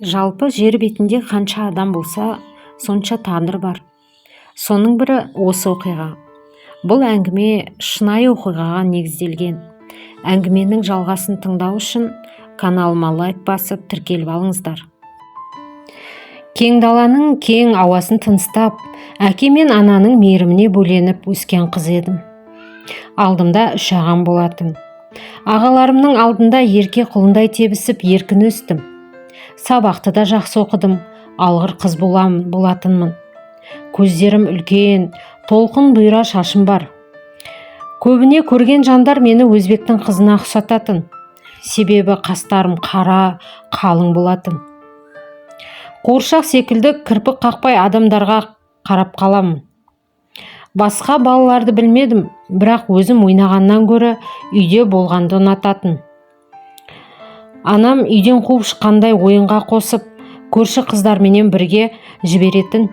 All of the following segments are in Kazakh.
Жалпы жер бетінде қанша адам болса, сонша тағдыр бар. Соның бірі осы оқиға. Бұл әңгіме шынайы оқиғаға негізделген. Әңгіменің жалғасын тыңдау үшін каналыма лайк басып тіркеліп алыңыздар. Кең даланың кең ауасын тыныстап, әке мен ананың мейіріміне бөленіп өскен қыз едім. Алдымда 3 ағам болатын. Ағаларымның алдында ерке құлындай тебісіп еркін өстім. Сабақты да жақсы оқыдым, алғыр қыз болатынмын. Көздерім үлкен, толқын бұйра шашым бар. Көбіне көрген жандар мені өзбектің қызына ұқсататын. Себебі қастарым қара, қалың болатын. Қуыршақ секілді кірпік қақпай адамдарға қарап қаламын. Басқа балаларды білмедім, бірақ өзім ойнағаннан гөрі үйде болғанды ұнататын. Анам үйден қуып шыққандай ойынға қосып, көрші қыздарменен бірге жіберетін.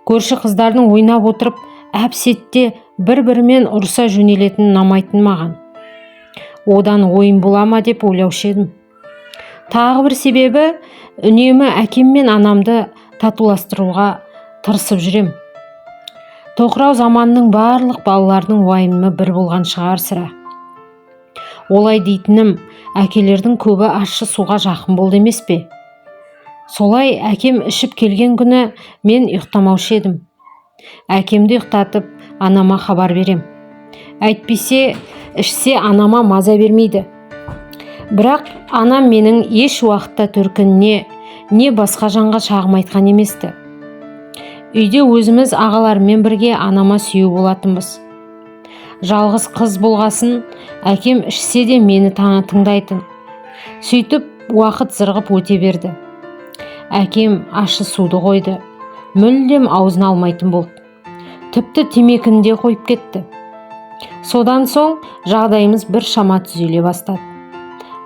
Көрші қыздардың ойнап отырып, әп-сәтте бір-бірімен ұрыса жөнелетін ұнамайтын маған. Одан ойын бола ма деп ойлаушы едім. Тағы бір себебі, үнемі әкем мен анамды татуластыруға тырысып жүрем. Тоқырау заманның барлық балалардың уайымы бір болған шығар сірә. Олай дейтінім, әкелердің көбі ащы суға жақын болды емес пе? Солай әкем ішіп келген күні мен ұйықтамаушы едім. Әкемді ұйықтатып, анама хабар берем. Әйтпесе, ішсе анама маза бермейді. Бірақ анам менің еш уақытта төркініне, не басқа жанға шағым айтқан еместі. Үйде өзіміз ағалармен бірге анама сүйеу болатынбыз. Жалғыз қыз болғасын, әкем ішсе де мені тыңдайтын. Сөйтіп, уақыт зырғып өте берді. Әкем ащы суды қойды. Мүлдем аузына алмайтын болды. Тіпті темекіні де қойып кетті. Содан соң жағдайымыз бір шама түзеле бастады.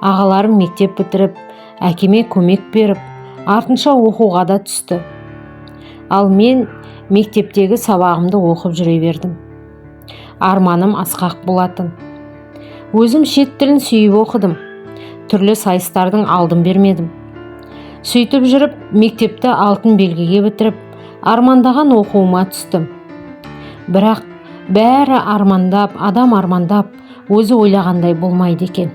Ағаларым мектеп бітіріп, әкеме көмек беріп, артынша оқуға да түсті. Ал мен мектептегі сабағымды оқып жүре бердім. Арманым асқақ болатын. Өзім шет тілін сүйіп оқыдым. Түрлі сайыстардың алдын бермедім. Сөйтіп жүріп, мектепті алтын белгіге бітіріп, армандаған оқуыма түстім. Бірақ бәрі армандап, адам армандап, өзі ойлағандай болмайды екен.